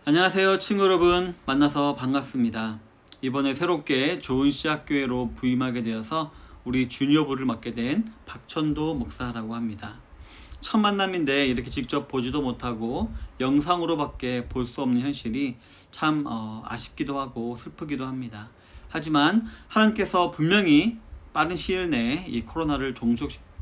안녕하세요 친구 여러분, 만나서 반갑습니다. 이번에 새롭게 좋은 씨앗교회로 부임하게 되어서 우리 주니어부를 맡게 된 박천도 목사라고 합니다. 첫 만남인데 이렇게 직접 보지도 못하고 영상으로밖에 볼 수 없는 현실이 참 아쉽기도 하고 슬프기도 합니다. 하지만 하나님께서 분명히 빠른 시일 내에 이 코로나를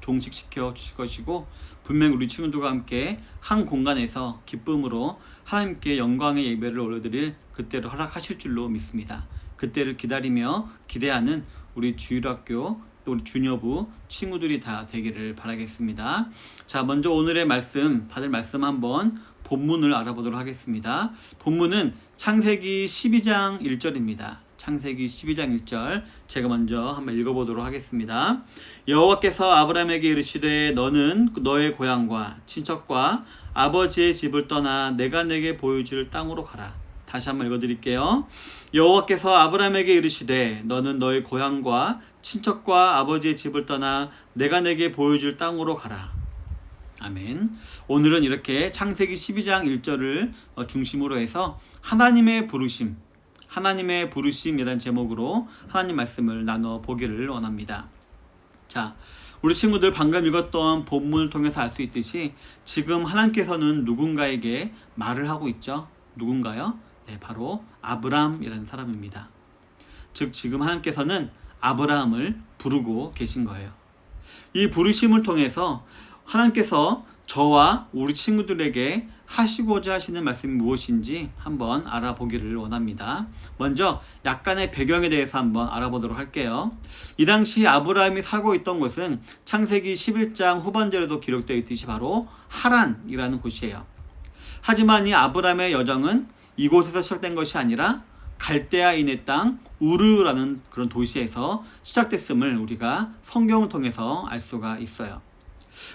종식시켜 주실 것이고, 분명히 우리 친구들과 함께 한 공간에서 기쁨으로 하나님께 영광의 예배를 올려드릴 그때를 허락하실 줄로 믿습니다. 그때를 기다리며 기대하는 우리 주일학교 또 우리 주니어부 친구들이 다 되기를 바라겠습니다. 자, 먼저 오늘의 받을 말씀 한번 본문을 알아보도록 하겠습니다. 본문은 창세기 12장 1절입니다. 창세기 12장 1절 제가 먼저 한번 읽어보도록 하겠습니다. 여호와께서 아브라함에게 이르시되 너는 너의 고향과 친척과 아버지의 집을 떠나 내가 내게 보여줄 땅으로 가라. 다시 한번 읽어드릴게요. 여호와께서 아브라함에게 이르시되 너는 너의 고향과 친척과 아버지의 집을 떠나 내가 내게 보여줄 땅으로 가라. 아멘. 오늘은 이렇게 창세기 12장 1절을 중심으로 해서 하나님의 부르심이라는 제목으로 하나님 말씀을 나눠 보기를 원합니다. 자, 우리 친구들 방금 읽었던 본문을 통해서 알 수 있듯이 지금 하나님께서는 누군가에게 말을 하고 있죠. 누군가요? 네, 바로 아브람이라는 사람입니다. 즉 지금 하나님께서는 아브라함을 부르고 계신 거예요. 이 부르심을 통해서 하나님께서 저와 우리 친구들에게 하시고자 하시는 말씀이 무엇인지 한번 알아보기를 원합니다. 먼저 약간의 배경에 대해서 한번 알아보도록 할게요. 이 당시 아브라함이 살고 있던 곳은 창세기 11장 후반절에도 기록되어 있듯이 바로 하란이라는 곳이에요. 하지만 이 아브라함의 여정은 이곳에서 시작된 것이 아니라 갈대아인의 땅 우르라는 그런 도시에서 시작됐음을 우리가 성경을 통해서 알 수가 있어요.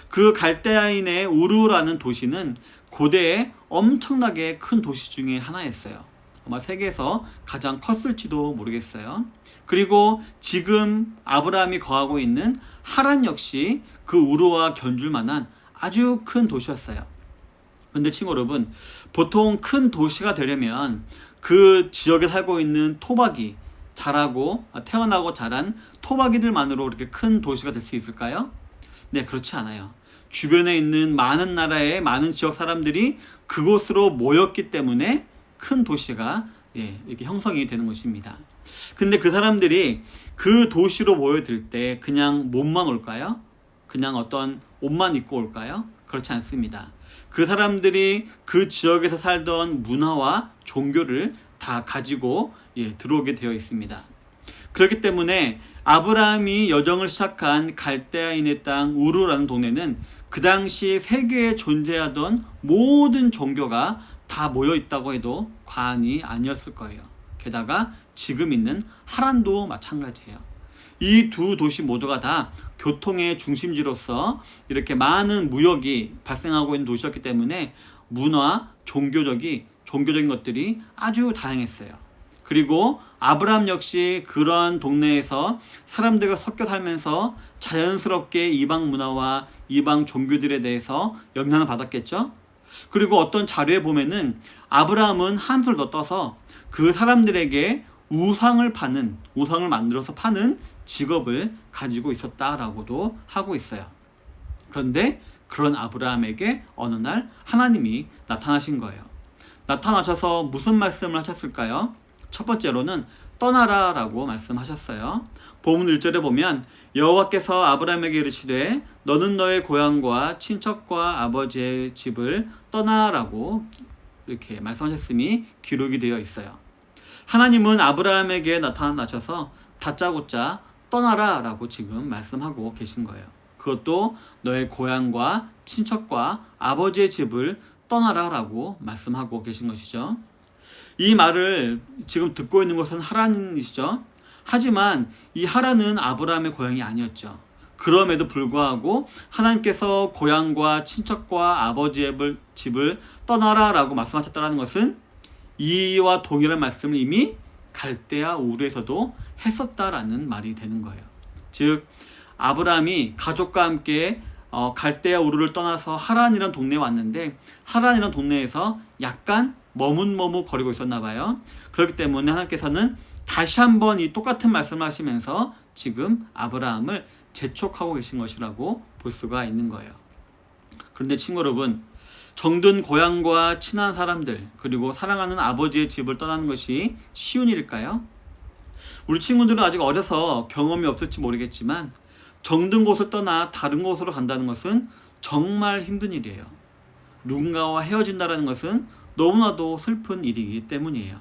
그 갈대아인의 우르라는 도시는 고대에 엄청나게 큰 도시 중에 하나였어요. 아마 세계에서 가장 컸을지도 모르겠어요. 그리고 지금 아브라함이 거하고 있는 하란 역시 그 우르와 견줄 만한 아주 큰 도시였어요. 근데 친구 여러분, 보통 큰 도시가 되려면 그 지역에 살고 있는 토박이, 태어나고 자란 토박이들만으로 이렇게 큰 도시가 될 수 있을까요? 네, 그렇지 않아요. 주변에 있는 많은 나라의 많은 지역 사람들이 그곳으로 모였기 때문에 큰 도시가 이렇게 형성이 되는 것입니다. 근데 그 사람들이 그 도시로 모여들 때 그냥 몸만 올까요? 그냥 어떤 옷만 입고 올까요? 그렇지 않습니다. 그 사람들이 그 지역에서 살던 문화와 종교를 다 가지고 들어오게 되어 있습니다. 그렇기 때문에 아브라함이 여정을 시작한 갈대아인의 땅 우르라는 동네는 그 당시 세계에 존재하던 모든 종교가 다 모여 있다고 해도 과언이 아니었을 거예요. 게다가 지금 있는 하란도 마찬가지예요. 이 두 도시 모두가 다 교통의 중심지로서 이렇게 많은 무역이 발생하고 있는 도시였기 때문에 문화, 종교적인 것들이 아주 다양했어요. 그리고 아브라함 역시 그러한 동네에서 사람들과 섞여 살면서 자연스럽게 이방 문화와 이방 종교들에 대해서 영향을 받았겠죠. 그리고 어떤 자료에 보면은 아브라함은 한술 더 떠서 그 사람들에게 우상을 만들어서 파는 직업을 가지고 있었다라고도 하고 있어요. 그런데 그런 아브라함에게 어느 날 하나님이 나타나신 거예요. 나타나셔서 무슨 말씀을 하셨을까요? 첫 번째로는 떠나라 라고 말씀하셨어요. 본문 1절에 보면 여호와께서 아브라함에게 이르시되 너는 너의 고향과 친척과 아버지의 집을 떠나라고 이렇게 말씀하셨음이 기록이 되어 있어요. 하나님은 아브라함에게 나타나셔서 다짜고짜 떠나라 라고 지금 말씀하고 계신 거예요. 그것도 너의 고향과 친척과 아버지의 집을 떠나라 라고 말씀하고 계신 것이죠. 이 말을 지금 듣고 있는 것은 하란이시죠. 하지만 이 하란은 아브라함의 고향이 아니었죠. 그럼에도 불구하고 하나님께서 고향과 친척과 아버지의 집을 떠나라 라고 말씀하셨다는 것은 이와 동일한 말씀을 이미 갈대아 우르에서도 했었다라는 말이 되는 거예요. 즉 아브라함이 가족과 함께 갈대아 우르를 떠나서 하란이라는 동네에 왔는데 하란이라는 동네에서 약간 머뭇머뭇거리고 있었나 봐요. 그렇기 때문에 하나님께서는 다시 한번 이 똑같은 말씀을 하시면서 지금 아브라함을 재촉하고 계신 것이라고 볼 수가 있는 거예요. 그런데 친구 여러분, 정든 고향과 친한 사람들, 그리고 사랑하는 아버지의 집을 떠나는 것이 쉬운 일일까요? 우리 친구들은 아직 어려서 경험이 없을지 모르겠지만 정든 곳을 떠나 다른 곳으로 간다는 것은 정말 힘든 일이에요. 누군가와 헤어진다는 것은 너무나도 슬픈 일이기 때문이에요.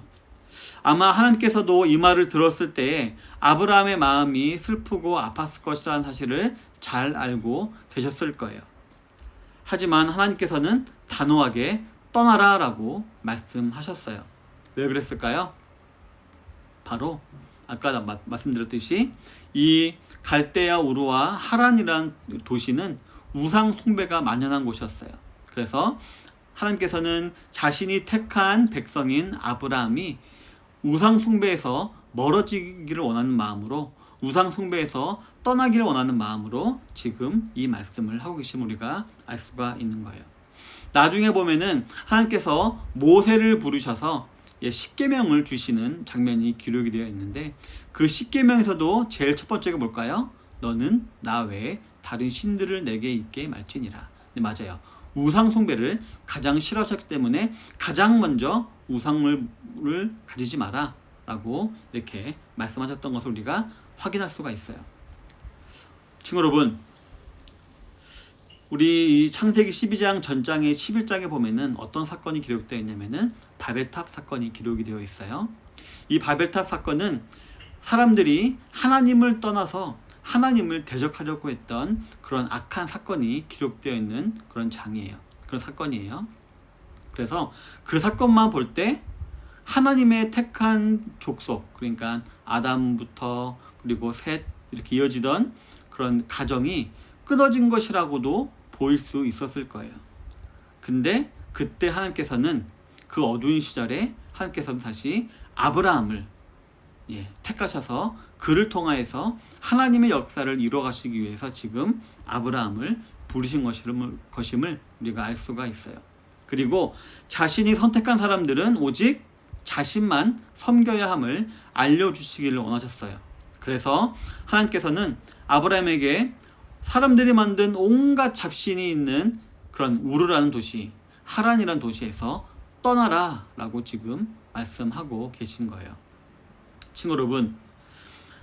아마 하나님께서도 이 말을 들었을 때에 아브라함의 마음이 슬프고 아팠을 것이라는 사실을 잘 알고 계셨을 거예요. 하지만 하나님께서는 단호하게 떠나라 라고 말씀하셨어요. 왜 그랬을까요? 바로 아까 말씀드렸듯이 이 갈대아 우르와 하란이라는 도시는 우상 숭배가 만연한 곳이었어요. 그래서 하나님께서는 자신이 택한 백성인 아브라함이 우상 숭배에서 멀어지기를 원하는 마음으로, 우상 숭배에서 떠나기를 원하는 마음으로 지금 이 말씀을 하고 계신 우리가 알 수가 있는 거예요. 나중에 보면은 하나님께서 모세를 부르셔서 십계명을 주시는 장면이 기록이 되어 있는데, 그 십계명에서도 제일 첫 번째가 뭘까요? 너는 나 외에 다른 신들을 내게 있게 말지니라. 네, 맞아요. 우상 숭배를 가장 싫어하셨기 때문에 가장 먼저 우상을 가지지 마라 라고 이렇게 말씀하셨던 것을 우리가 확인할 수가 있어요. 친구 여러분, 우리 이 창세기 12장 전장의 11장에 보면은 어떤 사건이 기록되어 있냐면은 바벨탑 사건이 기록이 되어 있어요. 이 바벨탑 사건은 사람들이 하나님을 떠나서 하나님을 대적하려고 했던 그런 악한 사건이 기록되어 있는 그런 장이에요. 그런 사건이에요. 그래서 그 사건만 볼 때 하나님의 택한 족속, 그러니까 아담부터 그리고 셋 이렇게 이어지던 그런 가정이 끊어진 것이라고도 보일 수 있었을 거예요. 근데 그때 하나님께서는 그 어두운 시절에 하나님께서는 다시 아브라함을 택하셔서 그를 통하여서 하나님의 역사를 이루어가시기 위해서 지금 아브라함을 부르신 것임을 우리가 알 수가 있어요. 그리고 자신이 선택한 사람들은 오직 자신만 섬겨야 함을 알려주시기를 원하셨어요. 그래서 하나님께서는 아브라함에게 사람들이 만든 온갖 잡신이 있는 그런 우르라는 도시, 하란이라는 도시에서 떠나라 라고 지금 말씀하고 계신 거예요. 친구 여러분,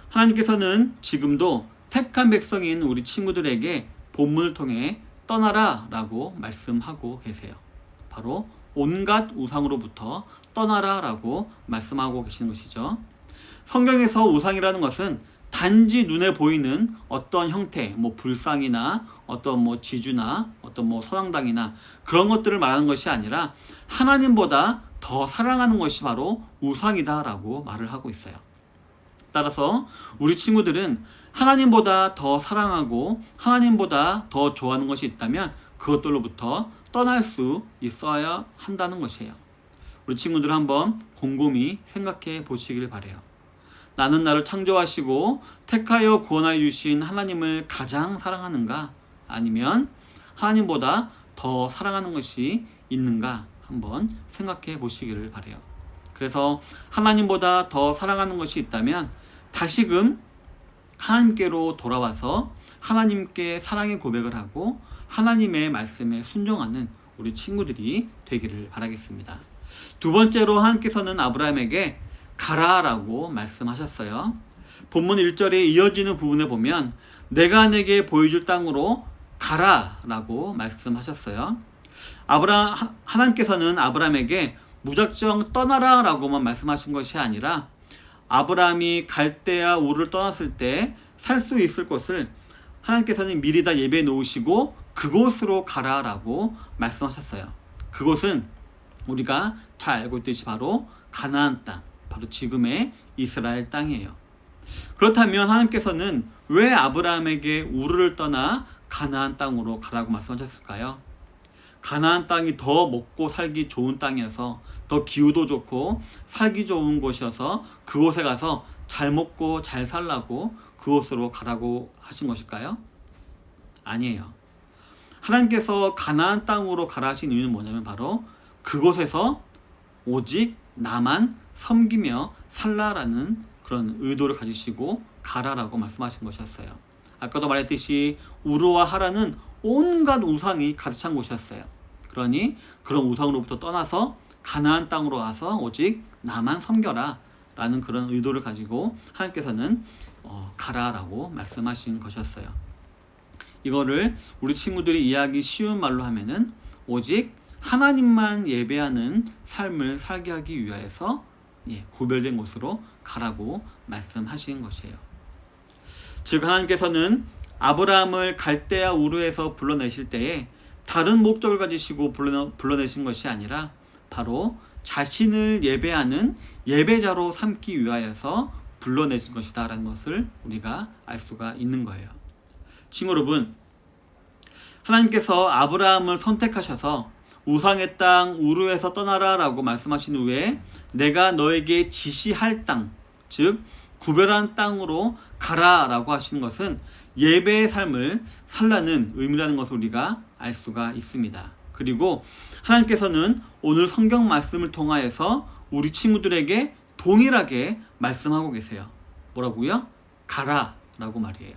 하나님께서는 지금도 택한 백성인 우리 친구들에게 본문을 통해 떠나라 라고 말씀하고 계세요. 바로 온갖 우상으로부터 떠나라 라고 말씀하고 계시는 것이죠. 성경에서 우상이라는 것은 단지 눈에 보이는 어떤 형태, 불상이나 어떤 지주나 어떤 선왕당이나 그런 것들을 말하는 것이 아니라 하나님보다 더 사랑하는 것이 바로 우상이다 라고 말을 하고 있어요. 따라서 우리 친구들은 하나님보다 더 사랑하고 하나님보다 더 좋아하는 것이 있다면 그것들로부터 떠날 수 있어야 한다는 것이에요. 우리 친구들 한번 곰곰이 생각해 보시길 바래요. 나는 나를 창조하시고 택하여 구원하여 주신 하나님을 가장 사랑하는가? 아니면 하나님보다 더 사랑하는 것이 있는가? 한번 생각해 보시기를 바래요. 그래서 하나님보다 더 사랑하는 것이 있다면 다시금 하나님께로 돌아와서 하나님께 사랑의 고백을 하고 하나님의 말씀에 순종하는 우리 친구들이 되기를 바라겠습니다. 두 번째로 하나님께서는 아브라함에게 가라라고 말씀하셨어요. 본문 1절에 이어지는 부분에 보면 내가 내게 보여줄 땅으로 가라라고 말씀하셨어요. 하나님께서는 아브라함에게 무작정 떠나라라고만 말씀하신 것이 아니라 아브라함이 갈대아 우르를 떠났을 때 살 수 있을 곳을 하나님께서는 미리 다 예배해 놓으시고 그곳으로 가라라고 말씀하셨어요. 그곳은 우리가 잘 알고 있듯이 바로 가나안 땅, 바로 지금의 이스라엘 땅이에요. 그렇다면 하나님께서는 왜 아브라함에게 우르를 떠나 가나안 땅으로 가라고 말씀하셨을까요? 가나안 땅이 더 먹고 살기 좋은 땅이어서, 더 기후도 좋고 살기 좋은 곳이어서 그곳에 가서 잘 먹고 잘 살라고 그곳으로 가라고 하신 것일까요? 아니에요. 하나님께서 가나안 땅으로 가라 하신 이유는 뭐냐면 바로 그곳에서 오직 나만 섬기며 살라라는 그런 의도를 가지시고 가라라고 말씀하신 것이었어요. 아까도 말했듯이 우르와 하란은 온갖 우상이 가득 찬 곳이었어요. 그러니 그런 우상으로부터 떠나서 가나안 땅으로 와서 오직 나만 섬겨라 라는 그런 의도를 가지고 하나님께서는 가라라고 말씀하신 것이었어요. 이거를 우리 친구들이 이해하기 쉬운 말로 하면은 오직 하나님만 예배하는 삶을 살게 하기 위하여서 구별된 곳으로 가라고 말씀하신 것이에요. 즉 하나님께서는 아브라함을 갈대아 우르에서 불러내실 때에 다른 목적을 가지시고 불러내신 것이 아니라 바로 자신을 예배하는 예배자로 삼기 위하여서 불러내신 것이다 라는 것을 우리가 알 수가 있는 거예요. 친구 여러분, 하나님께서 아브라함을 선택하셔서 우상의 땅 우르에서 떠나라 라고 말씀하신 후에 내가 너에게 지시할 땅, 즉 구별한 땅으로 가라 라고 하시는 것은 예배의 삶을 살라는 의미라는 것을 우리가 알 수가 있습니다. 그리고 하나님께서는 오늘 성경 말씀을 통하여서 우리 친구들에게 동일하게 말씀하고 계세요. 뭐라고요? 가라 라고 말이에요.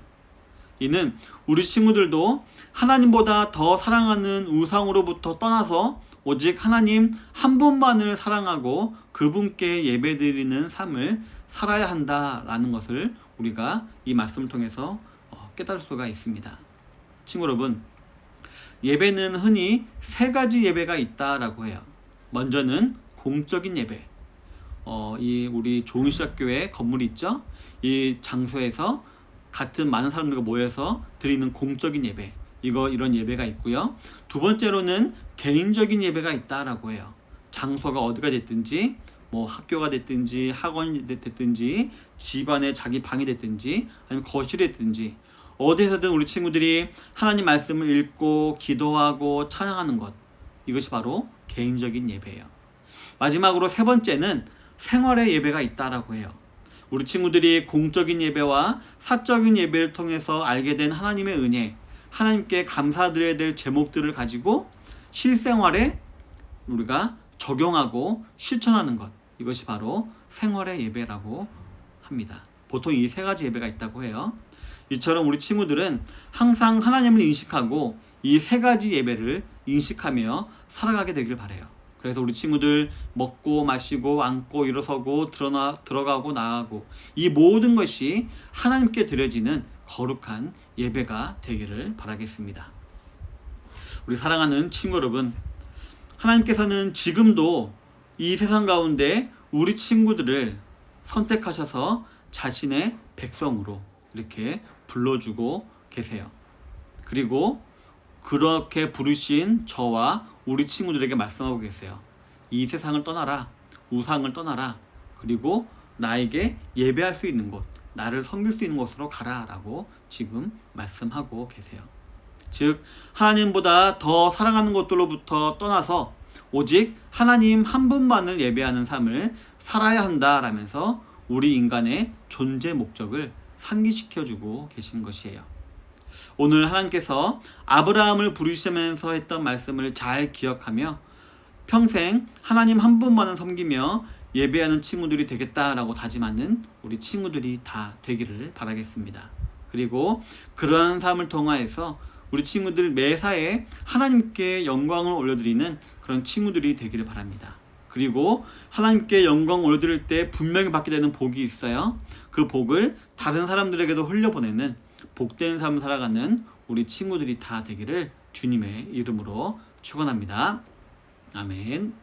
이는 우리 친구들도 하나님보다 더 사랑하는 우상으로부터 떠나서 오직 하나님 한 분만을 사랑하고 그분께 예배드리는 삶을 살아야 한다라는 것을 우리가 이 말씀을 통해서 깨달을 수가 있습니다. 친구 여러분, 예배는 흔히 세 가지 예배가 있다라고 해요. 먼저는 공적인 예배. 이 우리 좋은시작교회 건물이 있죠? 이 장소에서 같은 많은 사람들과 모여서 드리는 공적인 예배, 이런 예배가 있고요. 두 번째로는 개인적인 예배가 있다라고 해요. 장소가 어디가 됐든지 뭐 학교가 됐든지 학원이 됐든지 집안에 자기 방이 됐든지 아니면 거실이 됐든지 어디에서든 우리 친구들이 하나님 말씀을 읽고 기도하고 찬양하는 것, 이것이 바로 개인적인 예배예요. 마지막으로 세 번째는 생활의 예배가 있다라고 해요. 우리 친구들이 공적인 예배와 사적인 예배를 통해서 알게 된 하나님의 은혜, 하나님께 감사드려야 될 제목들을 가지고 실생활에 우리가 적용하고 실천하는 것, 이것이 바로 생활의 예배라고 합니다. 보통 이 세 가지 예배가 있다고 해요. 이처럼 우리 친구들은 항상 하나님을 인식하고 이 세 가지 예배를 인식하며 살아가게 되길 바라요. 그래서 우리 친구들 먹고 마시고 앉고 일어서고 들어가고 나가고 이 모든 것이 하나님께 드려지는 거룩한 예배가 되기를 바라겠습니다. 우리 사랑하는 친구 여러분, 하나님께서는 지금도 이 세상 가운데 우리 친구들을 선택하셔서 자신의 백성으로 이렇게 불러주고 계세요. 그리고 그렇게 부르신 저와 우리 친구들에게 말씀하고 계세요. 이 세상을 떠나라, 우상을 떠나라, 그리고 나에게 예배할 수 있는 곳, 나를 섬길 수 있는 곳으로 가라 라고 지금 말씀하고 계세요. 즉 하나님보다 더 사랑하는 것들로부터 떠나서 오직 하나님 한 분만을 예배하는 삶을 살아야 한다라면서 우리 인간의 존재 목적을 상기시켜주고 계신 것이에요. 오늘 하나님께서 아브라함을 부르시면서 했던 말씀을 잘 기억하며 평생 하나님 한 분만을 섬기며 예배하는 친구들이 되겠다라고 다짐하는 우리 친구들이 다 되기를 바라겠습니다. 그리고 그러한 삶을 통하여서 우리 친구들 매사에 하나님께 영광을 올려드리는 그런 친구들이 되기를 바랍니다. 그리고 하나님께 영광 올려드릴 때 분명히 받게 되는 복이 있어요. 그 복을 다른 사람들에게도 흘려보내는 복된 삶을 살아가는 우리 친구들이 다 되기를 주님의 이름으로 축원합니다. 아멘.